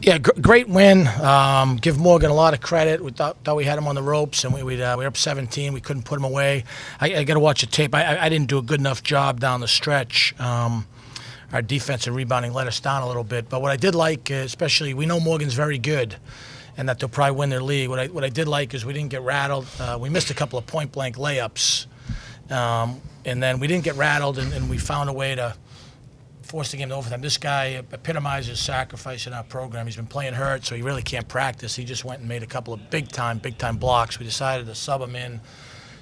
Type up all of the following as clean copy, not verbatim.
Yeah, great win. Give Morgan a lot of credit. We thought we had him on the ropes, and we were up 17. We couldn't put him away. I got to watch the tape. I didn't do a good enough job down the stretch. Our defensive rebounding let us down a little bit. But what I did like, especially, we know Morgan's very good, and that they'll probably win their league. What I did like is we didn't get rattled. We missed a couple of point-blank layups, and then we didn't get rattled, and we found a way to force the game to overtime. This guy epitomizes sacrifice in our program. He's been playing hurt, so he really can't practice. He just went and made a couple of big-time blocks. We decided to sub him in,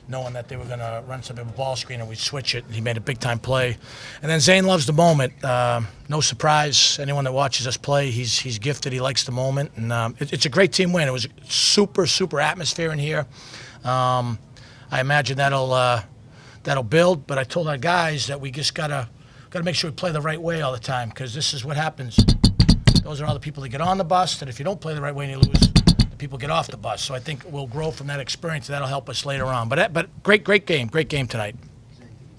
knowing that they were going to run some ball screen, and we'd switch it, and he made a big-time play. And then Zane loves the moment. No surprise, anyone that watches us play, he's gifted. He likes the moment, and it's a great team win. It was a super atmosphere in here. I imagine that'll build, but I told our guys that we just got to make sure we play the right way all the time, because this is what happens. Those are all the people that get on the bus, and if you don't play the right way and you lose, the people get off the bus. So I think we'll grow from that experience, and that'll help us later on. But great game tonight. Zane, can you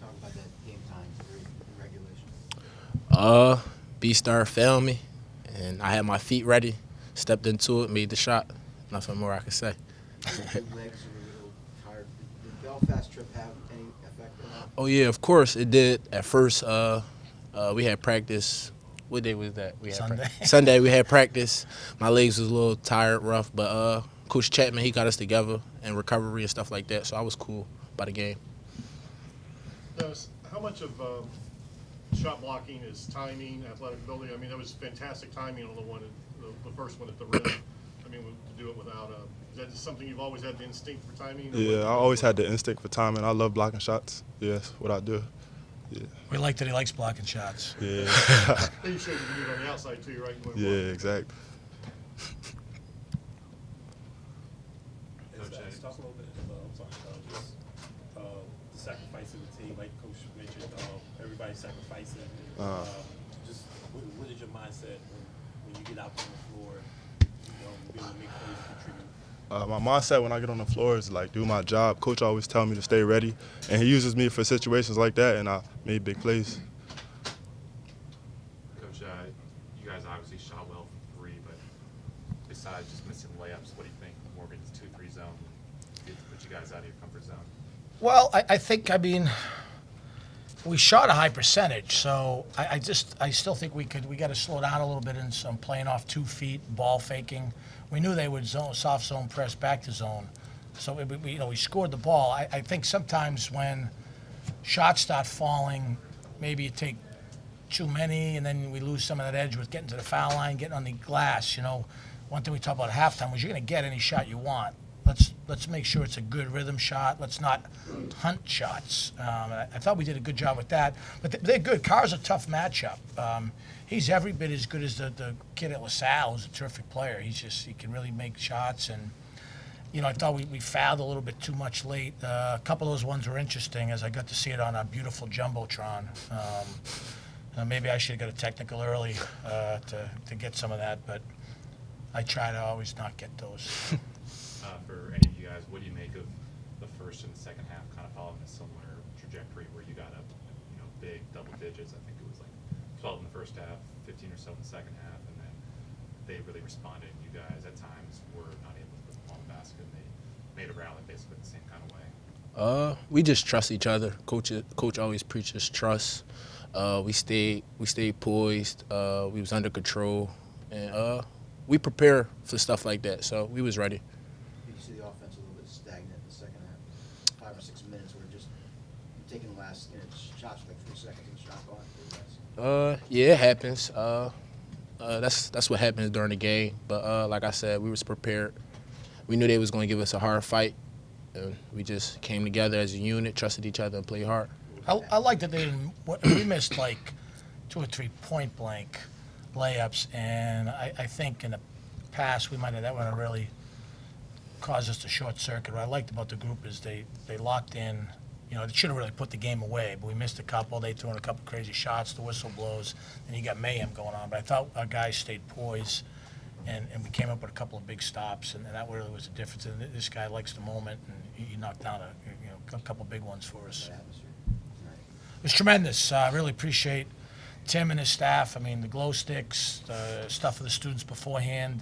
talk about that game time in regulation? B-Star failed me, and I had my feet ready, stepped into it, made the shot. Nothing more I could say. Your legs are a little tired. Did the Belfast trip have any effect on that? Oh, yeah, of course it did. At first, we had practice. What day was that? We had Sunday. Sunday, we had practice. My legs was a little tired, rough, but Coach Chapman, he got us together and recovery and stuff like that, so I was cool by the game. Dennis, how much of shot blocking is timing, athletic ability? I mean, that was fantastic timing on the first one at the rim. I mean, to do it without is that just something you've always had the instinct for timing? Yeah, I always had the instinct for timing. I love blocking shots. Yes, what I do. Yeah. We like that he likes blocking shots. Yeah. You showed you can do it on the outside too, right? Yeah, exactly. Talk a little bit about the sacrifice of the team, like Coach mentioned, everybody sacrificing. Just what is your mindset when you get out on the floor, being able to make plays, contribute? My mindset when I get on the floor is like do my job. Coach always tells me to stay ready, and he uses me for situations like that, and I made big plays. Coach, you guys obviously shot well from three, but besides just missing layups, what do you think Morgan's 2-3 zone did to put you guys out of your comfort zone? Well, I mean, we shot a high percentage, so I still think we got to slow down a little bit in some playing off 2 feet, ball faking. We knew they would soft zone press back to zone, so we scored the ball. I think sometimes when shots start falling, maybe you take too many, and then we lose some of that edge with getting to the foul line, getting on the glass. One thing we talked about at halftime was you're going to get any shot you want. Let's make sure it's a good rhythm shot. Let's not hunt shots. I thought we did a good job with that. But they're good. Carr's a tough matchup. He's every bit as good as the kid at LaSalle, who's a terrific player. He can really make shots. And, I thought we fouled a little bit too much late. A couple of those ones were interesting as I got to see it on a beautiful Jumbotron. Maybe I should have got a technical early to get some of that, but I try to always not get those. For any of you guys, what do you make of the first and second half kind of following a similar trajectory where you got up, big double digits? I think it was like 12 in the first half, 15 or so in the second half, and then they really responded. You guys at times were not able to put the ball in the basket, and they made a rally basically the same kind of way. We just trust each other. Coach always preaches trust. We stayed poised. We was under control, and we prepare for stuff like that. So we was ready. Did you see the offense a little bit stagnant in the second half? 5 or 6 minutes where just taking the last shots for like 3 seconds and shot gone? Yeah, it happens. That's what happens during the game. But like I said, we was prepared. We knew they was going to give us a hard fight, and we just came together as a unit, trusted each other, and played hard. I like that we missed like 2 or 3 point blank layups, and I think in the past that would have really caused us to short circuit. What I liked about the group is they locked in. They should have really put the game away, but we missed a couple. They threw in a couple crazy shots. The whistle blows, and you got mayhem going on. But I thought our guys stayed poised, and we came up with a couple of big stops, and that really was the difference. And this guy likes the moment, and he knocked down a couple big ones for us. It was tremendous. I really appreciate Tim and his staff, I mean, the glow sticks, the stuff for the students beforehand,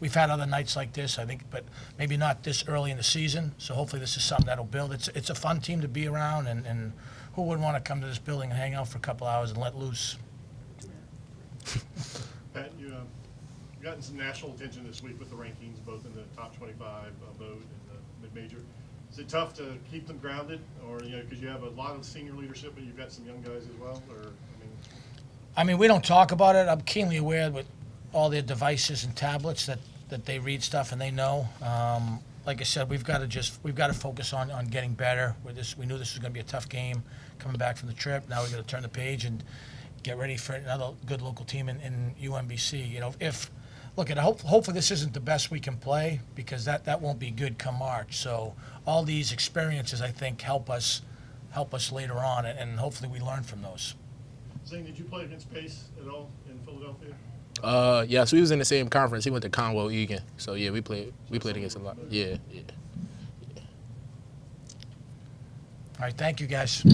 we've had other nights like this, I think, but maybe not this early in the season. So hopefully this is something that'll build. It's a fun team to be around, and who wouldn't want to come to this building and hang out for a couple hours and let loose? Pat, you gotten some national attention this week with the rankings, both in the top 25 vote and the mid-major. Is it tough to keep them grounded, or because you have a lot of senior leadership, but you've got some young guys as well, or I mean, we don't talk about it. I'm keenly aware with all their devices and tablets that they read stuff and they know. Like I said, we've got to focus on getting better. We knew this was going to be a tough game coming back from the trip. Now we got to turn the page and get ready for another good local team in UMBC. Hopefully this isn't the best we can play, because that won't be good come March. So all these experiences, I think, help us later on, and hopefully we learn from those. Zane, did you play against Pace at all in Philadelphia? Yeah, so we was in the same conference. He went to Conwell Egan. So yeah, we played against a lot. Yeah. All right, thank you guys.